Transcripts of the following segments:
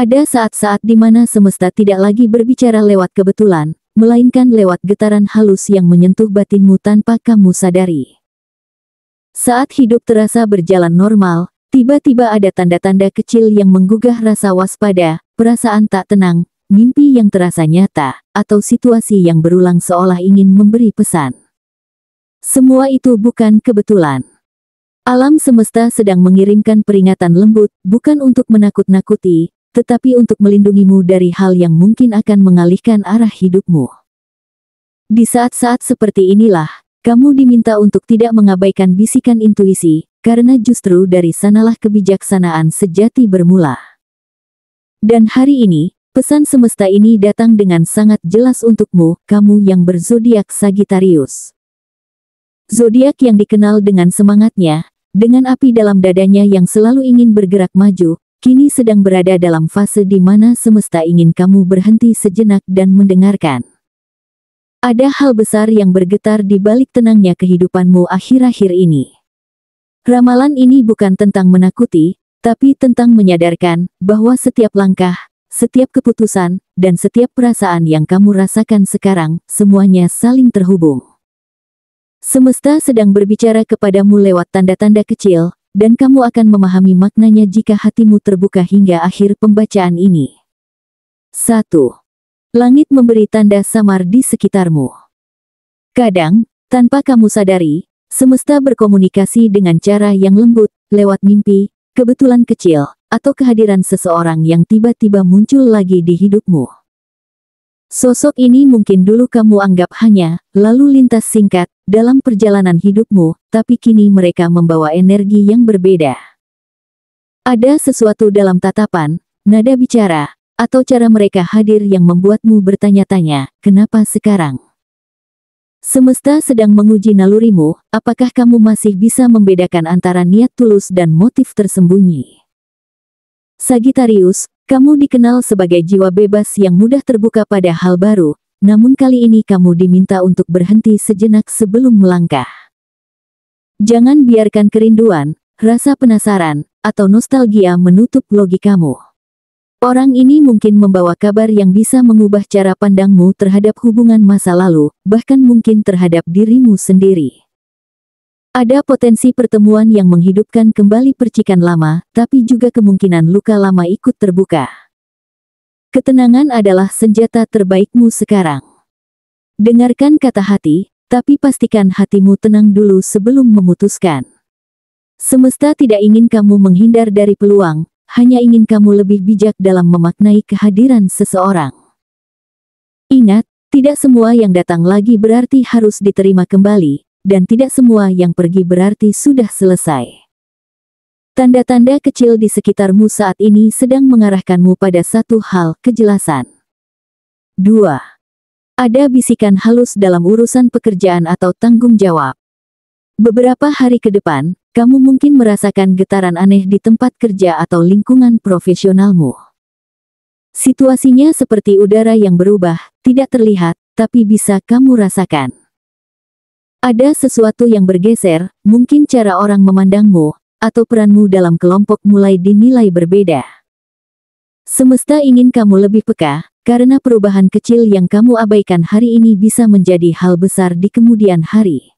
Ada saat-saat di mana semesta tidak lagi berbicara lewat kebetulan, melainkan lewat getaran halus yang menyentuh batinmu tanpa kamu sadari. Saat hidup terasa berjalan normal, tiba-tiba ada tanda-tanda kecil yang menggugah rasa waspada, perasaan tak tenang, mimpi yang terasa nyata, atau situasi yang berulang seolah ingin memberi pesan. Semua itu bukan kebetulan. Alam semesta sedang mengirimkan peringatan lembut, bukan untuk menakut-nakuti, tetapi untuk melindungimu dari hal yang mungkin akan mengalihkan arah hidupmu. Di saat-saat seperti inilah, kamu diminta untuk tidak mengabaikan bisikan intuisi, karena justru dari sanalah kebijaksanaan sejati bermula. Dan hari ini, pesan semesta ini datang dengan sangat jelas untukmu, kamu yang berzodiak Sagittarius. Zodiak yang dikenal dengan semangatnya, dengan api dalam dadanya yang selalu ingin bergerak maju, kini sedang berada dalam fase di mana semesta ingin kamu berhenti sejenak dan mendengarkan. Ada hal besar yang bergetar di balik tenangnya kehidupanmu akhir-akhir ini. Ramalan ini bukan tentang menakuti, tapi tentang menyadarkan bahwa setiap langkah, setiap keputusan, dan setiap perasaan yang kamu rasakan sekarang, semuanya saling terhubung. Semesta sedang berbicara kepadamu lewat tanda-tanda kecil, dan kamu akan memahami maknanya jika hatimu terbuka hingga akhir pembacaan ini. 1. Langit memberi tanda samar di sekitarmu. Kadang, tanpa kamu sadari, semesta berkomunikasi dengan cara yang lembut, lewat mimpi, kebetulan kecil, atau kehadiran seseorang yang tiba-tiba muncul lagi di hidupmu. Sosok ini mungkin dulu kamu anggap hanya lalu lintas singkat dalam perjalanan hidupmu, tapi kini mereka membawa energi yang berbeda. Ada sesuatu dalam tatapan, nada bicara, atau cara mereka hadir yang membuatmu bertanya-tanya, kenapa sekarang? Semesta sedang menguji nalurimu, apakah kamu masih bisa membedakan antara niat tulus dan motif tersembunyi? Sagittarius, kamu dikenal sebagai jiwa bebas yang mudah terbuka pada hal baru, namun kali ini kamu diminta untuk berhenti sejenak sebelum melangkah. Jangan biarkan kerinduan, rasa penasaran, atau nostalgia menutup logikamu. Orang ini mungkin membawa kabar yang bisa mengubah cara pandangmu terhadap hubungan masa lalu, bahkan mungkin terhadap dirimu sendiri. Ada potensi pertemuan yang menghidupkan kembali percikan lama, tapi juga kemungkinan luka lama ikut terbuka. Ketenangan adalah senjata terbaikmu sekarang. Dengarkan kata hati, tapi pastikan hatimu tenang dulu sebelum memutuskan. Semesta tidak ingin kamu menghindar dari peluang, hanya ingin kamu lebih bijak dalam memaknai kehadiran seseorang. Ingat, tidak semua yang datang lagi berarti harus diterima kembali, dan tidak semua yang pergi berarti sudah selesai. Tanda-tanda kecil di sekitarmu saat ini sedang mengarahkanmu pada satu hal, kejelasan. 2. Ada bisikan halus dalam urusan pekerjaan atau tanggung jawab. Beberapa hari ke depan, kamu mungkin merasakan getaran aneh di tempat kerja atau lingkungan profesionalmu. Situasinya seperti udara yang berubah, tidak terlihat, tapi bisa kamu rasakan. Ada sesuatu yang bergeser, mungkin cara orang memandangmu, atau peranmu dalam kelompok mulai dinilai berbeda. Semesta ingin kamu lebih peka, karena perubahan kecil yang kamu abaikan hari ini bisa menjadi hal besar di kemudian hari.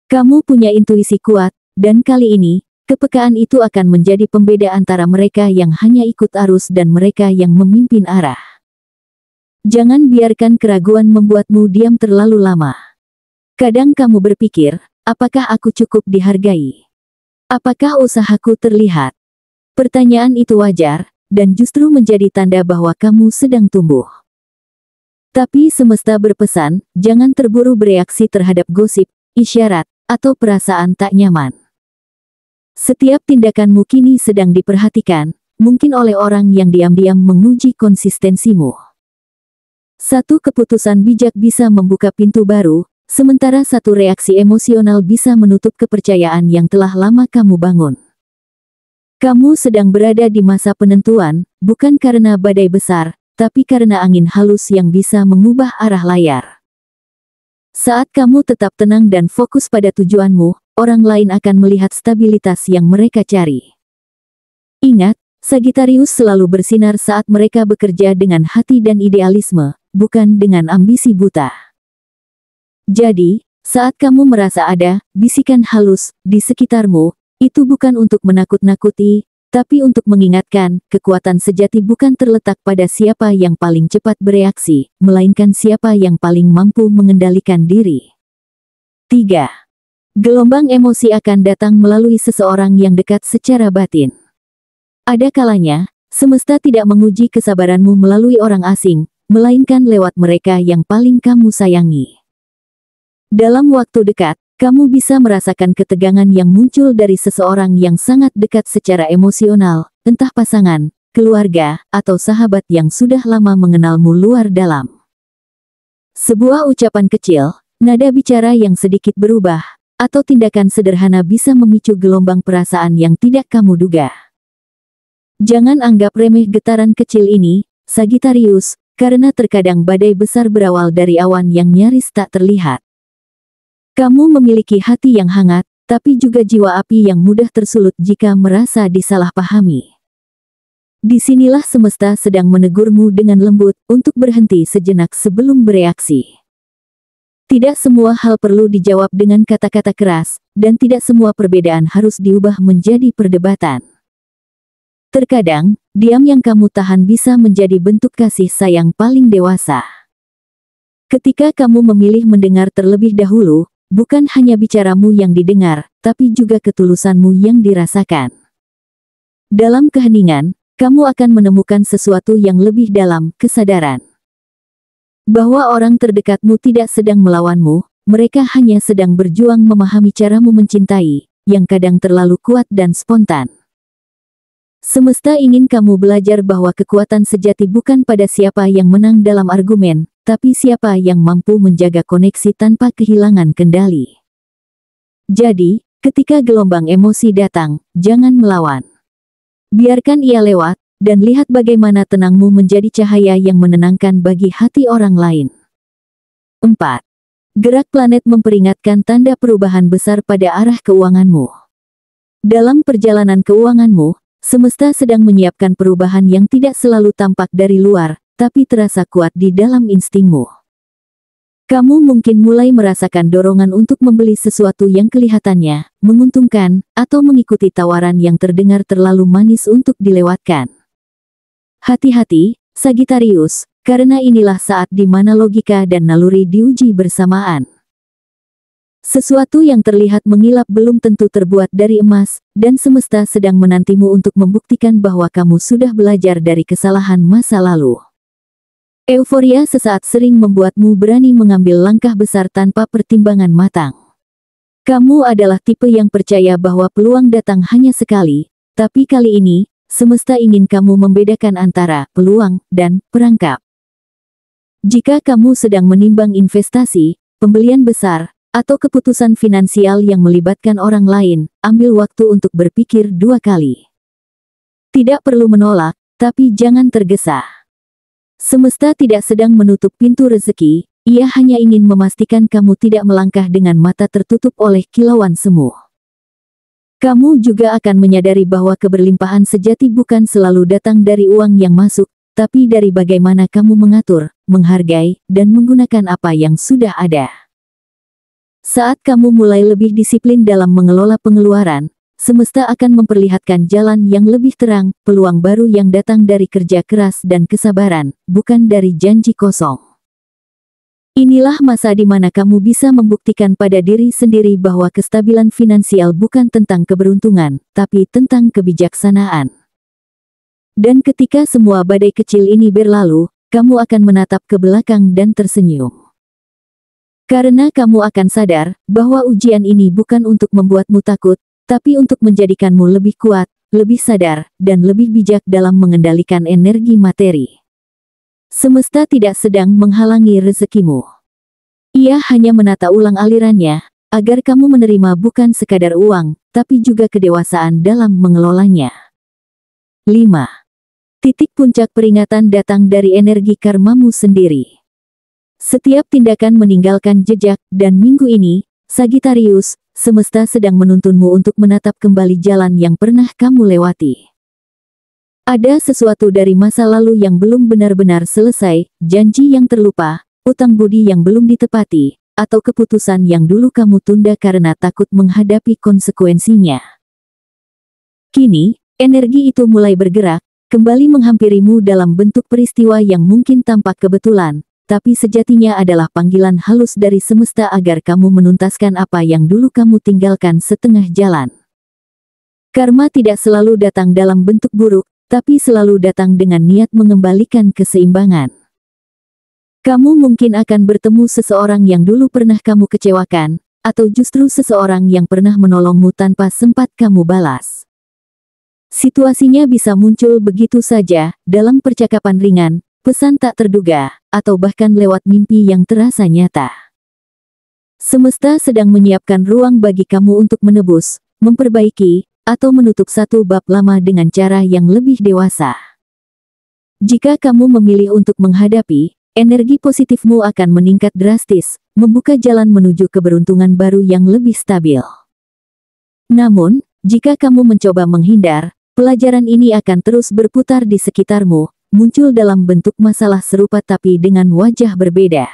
Kamu punya intuisi kuat, dan kali ini, kepekaan itu akan menjadi pembeda antara mereka yang hanya ikut arus dan mereka yang memimpin arah. Jangan biarkan keraguan membuatmu diam terlalu lama. Kadang kamu berpikir, apakah aku cukup dihargai? Apakah usahaku terlihat? Pertanyaan itu wajar, dan justru menjadi tanda bahwa kamu sedang tumbuh. Tapi semesta berpesan, jangan terburu bereaksi terhadap gosip, isyarat, atau perasaan tak nyaman. Setiap tindakanmu kini sedang diperhatikan, mungkin oleh orang yang diam-diam menguji konsistensimu. Satu keputusan bijak bisa membuka pintu baru, sementara satu reaksi emosional bisa menutup kepercayaan yang telah lama kamu bangun. Kamu sedang berada di masa penentuan, bukan karena badai besar, tapi karena angin halus yang bisa mengubah arah layar. Saat kamu tetap tenang dan fokus pada tujuanmu, orang lain akan melihat stabilitas yang mereka cari. Ingat, Sagittarius selalu bersinar saat mereka bekerja dengan hati dan idealisme, bukan dengan ambisi buta. Jadi, saat kamu merasa ada bisikan halus di sekitarmu, itu bukan untuk menakut-nakuti, tapi untuk mengingatkan, kekuatan sejati bukan terletak pada siapa yang paling cepat bereaksi, melainkan siapa yang paling mampu mengendalikan diri. 3. Gelombang emosi akan datang melalui seseorang yang dekat secara batin. Ada kalanya, semesta tidak menguji kesabaranmu melalui orang asing, melainkan lewat mereka yang paling kamu sayangi. Dalam waktu dekat, kamu bisa merasakan ketegangan yang muncul dari seseorang yang sangat dekat secara emosional, entah pasangan, keluarga, atau sahabat yang sudah lama mengenalmu luar dalam. Sebuah ucapan kecil, nada bicara yang sedikit berubah, atau tindakan sederhana bisa memicu gelombang perasaan yang tidak kamu duga. Jangan anggap remeh getaran kecil ini, Sagittarius, karena terkadang badai besar berawal dari awan yang nyaris tak terlihat. Kamu memiliki hati yang hangat, tapi juga jiwa api yang mudah tersulut jika merasa disalahpahami. Disinilah semesta sedang menegurmu dengan lembut untuk berhenti sejenak sebelum bereaksi. Tidak semua hal perlu dijawab dengan kata-kata keras, dan tidak semua perbedaan harus diubah menjadi perdebatan. Terkadang, diam yang kamu tahan bisa menjadi bentuk kasih sayang paling dewasa. Ketika kamu memilih mendengar terlebih dahulu, bukan hanya bicaramu yang didengar, tapi juga ketulusanmu yang dirasakan. Dalam keheningan, kamu akan menemukan sesuatu yang lebih dalam, kesadaran. Bahwa orang terdekatmu tidak sedang melawanmu, mereka hanya sedang berjuang memahami caramu mencintai, yang kadang terlalu kuat dan spontan. Semesta ingin kamu belajar bahwa kekuatan sejati bukan pada siapa yang menang dalam argumen, tapi siapa yang mampu menjaga koneksi tanpa kehilangan kendali. Jadi, ketika gelombang emosi datang, jangan melawan. Biarkan ia lewat, dan lihat bagaimana tenangmu menjadi cahaya yang menenangkan bagi hati orang lain. 4. Gerak planet memperingatkan tanda perubahan besar pada arah keuanganmu. Dalam perjalanan keuanganmu, semesta sedang menyiapkan perubahan yang tidak selalu tampak dari luar, tapi terasa kuat di dalam instingmu. Kamu mungkin mulai merasakan dorongan untuk membeli sesuatu yang kelihatannya menguntungkan, atau mengikuti tawaran yang terdengar terlalu manis untuk dilewatkan. Hati-hati, Sagittarius, karena inilah saat di mana logika dan naluri diuji bersamaan. Sesuatu yang terlihat mengilap belum tentu terbuat dari emas, dan semesta sedang menantimu untuk membuktikan bahwa kamu sudah belajar dari kesalahan masa lalu. Euforia sesaat sering membuatmu berani mengambil langkah besar tanpa pertimbangan matang. Kamu adalah tipe yang percaya bahwa peluang datang hanya sekali, tapi kali ini, semesta ingin kamu membedakan antara peluang dan perangkap. Jika kamu sedang menimbang investasi, pembelian besar, atau keputusan finansial yang melibatkan orang lain, ambil waktu untuk berpikir 2 kali. Tidak perlu menolak, tapi jangan tergesa. Semesta tidak sedang menutup pintu rezeki, ia hanya ingin memastikan kamu tidak melangkah dengan mata tertutup oleh kilauan semu. Kamu juga akan menyadari bahwa keberlimpahan sejati bukan selalu datang dari uang yang masuk, tapi dari bagaimana kamu mengatur, menghargai, dan menggunakan apa yang sudah ada. Saat kamu mulai lebih disiplin dalam mengelola pengeluaran, semesta akan memperlihatkan jalan yang lebih terang, peluang baru yang datang dari kerja keras dan kesabaran, bukan dari janji kosong. Inilah masa di mana kamu bisa membuktikan pada diri sendiri bahwa kestabilan finansial bukan tentang keberuntungan, tapi tentang kebijaksanaan. Dan ketika semua badai kecil ini berlalu, kamu akan menatap ke belakang dan tersenyum. Karena kamu akan sadar bahwa ujian ini bukan untuk membuatmu takut, tapi untuk menjadikanmu lebih kuat, lebih sadar, dan lebih bijak dalam mengendalikan energi materi. Semesta tidak sedang menghalangi rezekimu. Ia hanya menata ulang alirannya, agar kamu menerima bukan sekadar uang, tapi juga kedewasaan dalam mengelolanya. 5. Titik puncak peringatan datang dari energi karmamu sendiri. Setiap tindakan meninggalkan jejak, dan minggu ini, Sagittarius, semesta sedang menuntunmu untuk menatap kembali jalan yang pernah kamu lewati. Ada sesuatu dari masa lalu yang belum benar-benar selesai, janji yang terlupa, utang budi yang belum ditepati, atau keputusan yang dulu kamu tunda karena takut menghadapi konsekuensinya. Kini, energi itu mulai bergerak, kembali menghampirimu dalam bentuk peristiwa yang mungkin tampak kebetulan, tapi sejatinya adalah panggilan halus dari semesta agar kamu menuntaskan apa yang dulu kamu tinggalkan setengah jalan. Karma tidak selalu datang dalam bentuk buruk, tapi selalu datang dengan niat mengembalikan keseimbangan. Kamu mungkin akan bertemu seseorang yang dulu pernah kamu kecewakan, atau justru seseorang yang pernah menolongmu tanpa sempat kamu balas. Situasinya bisa muncul begitu saja, dalam percakapan ringan, pesan tak terduga, atau bahkan lewat mimpi yang terasa nyata. Semesta sedang menyiapkan ruang bagi kamu untuk menebus, memperbaiki, atau menutup satu bab lama dengan cara yang lebih dewasa. Jika kamu memilih untuk menghadapi, energi positifmu akan meningkat drastis, membuka jalan menuju keberuntungan baru yang lebih stabil. Namun, jika kamu mencoba menghindar, pelajaran ini akan terus berputar di sekitarmu, muncul dalam bentuk masalah serupa tapi dengan wajah berbeda.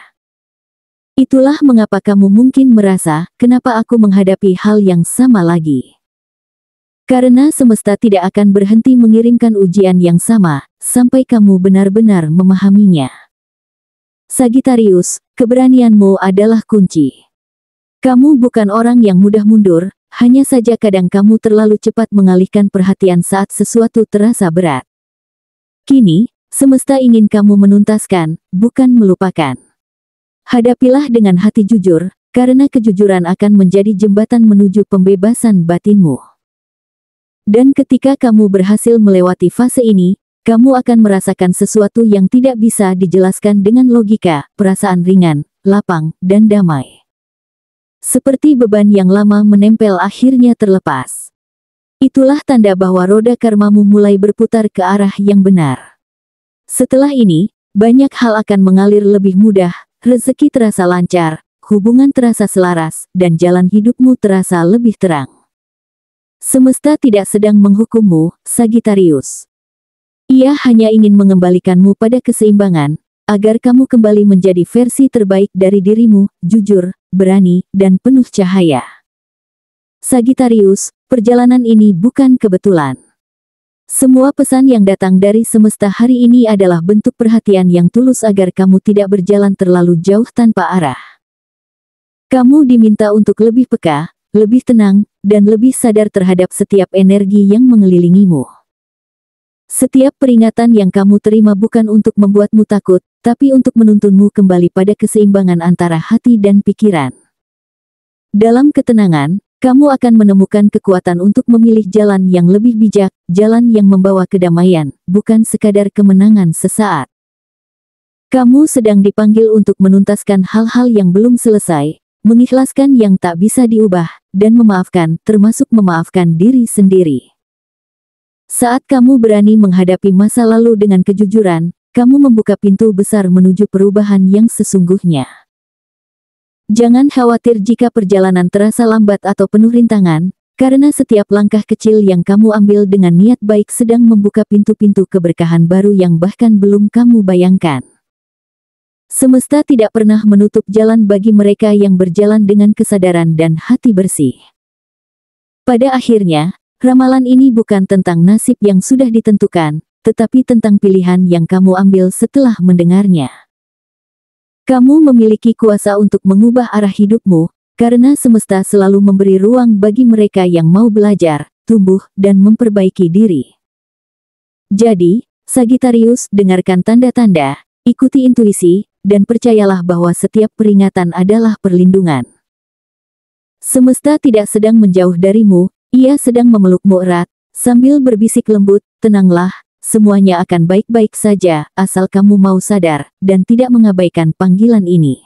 Itulah mengapa kamu mungkin merasa, kenapa aku menghadapi hal yang sama lagi? Karena semesta tidak akan berhenti mengirimkan ujian yang sama, sampai kamu benar-benar memahaminya. Sagittarius, keberanianmu adalah kunci. Kamu bukan orang yang mudah mundur, hanya saja kadang kamu terlalu cepat mengalihkan perhatian saat sesuatu terasa berat. Kini, semesta ingin kamu menuntaskan, bukan melupakan. Hadapilah dengan hati jujur, karena kejujuran akan menjadi jembatan menuju pembebasan batinmu. Dan ketika kamu berhasil melewati fase ini, kamu akan merasakan sesuatu yang tidak bisa dijelaskan dengan logika, perasaan ringan, lapang, dan damai. Seperti beban yang lama menempel akhirnya terlepas. Itulah tanda bahwa roda karmamu mulai berputar ke arah yang benar. Setelah ini, banyak hal akan mengalir lebih mudah, rezeki terasa lancar, hubungan terasa selaras, dan jalan hidupmu terasa lebih terang. Semesta tidak sedang menghukummu, Sagittarius. Ia hanya ingin mengembalikanmu pada keseimbangan, agar kamu kembali menjadi versi terbaik dari dirimu, jujur, berani, dan penuh cahaya. Sagittarius, perjalanan ini bukan kebetulan. Semua pesan yang datang dari semesta hari ini adalah bentuk perhatian yang tulus agar kamu tidak berjalan terlalu jauh tanpa arah. Kamu diminta untuk lebih peka, lebih tenang, dan lebih sadar terhadap setiap energi yang mengelilingimu. Setiap peringatan yang kamu terima bukan untuk membuatmu takut, tapi untuk menuntunmu kembali pada keseimbangan antara hati dan pikiran. Dalam ketenangan, kamu akan menemukan kekuatan untuk memilih jalan yang lebih bijak, jalan yang membawa kedamaian, bukan sekadar kemenangan sesaat. Kamu sedang dipanggil untuk menuntaskan hal-hal yang belum selesai, mengikhlaskan yang tak bisa diubah, dan memaafkan, termasuk memaafkan diri sendiri. Saat kamu berani menghadapi masa lalu dengan kejujuran, kamu membuka pintu besar menuju perubahan yang sesungguhnya. Jangan khawatir jika perjalanan terasa lambat atau penuh rintangan, karena setiap langkah kecil yang kamu ambil dengan niat baik sedang membuka pintu-pintu keberkahan baru yang bahkan belum kamu bayangkan. Semesta tidak pernah menutup jalan bagi mereka yang berjalan dengan kesadaran dan hati bersih. Pada akhirnya, ramalan ini bukan tentang nasib yang sudah ditentukan, tetapi tentang pilihan yang kamu ambil setelah mendengarnya. Kamu memiliki kuasa untuk mengubah arah hidupmu, karena semesta selalu memberi ruang bagi mereka yang mau belajar, tumbuh, dan memperbaiki diri. Jadi, Sagittarius, dengarkan tanda-tanda, ikuti intuisi, dan percayalah bahwa setiap peringatan adalah perlindungan. Semesta tidak sedang menjauh darimu, ia sedang memelukmu erat, sambil berbisik lembut, tenanglah, semuanya akan baik-baik saja, asal kamu mau sadar, dan tidak mengabaikan panggilan ini.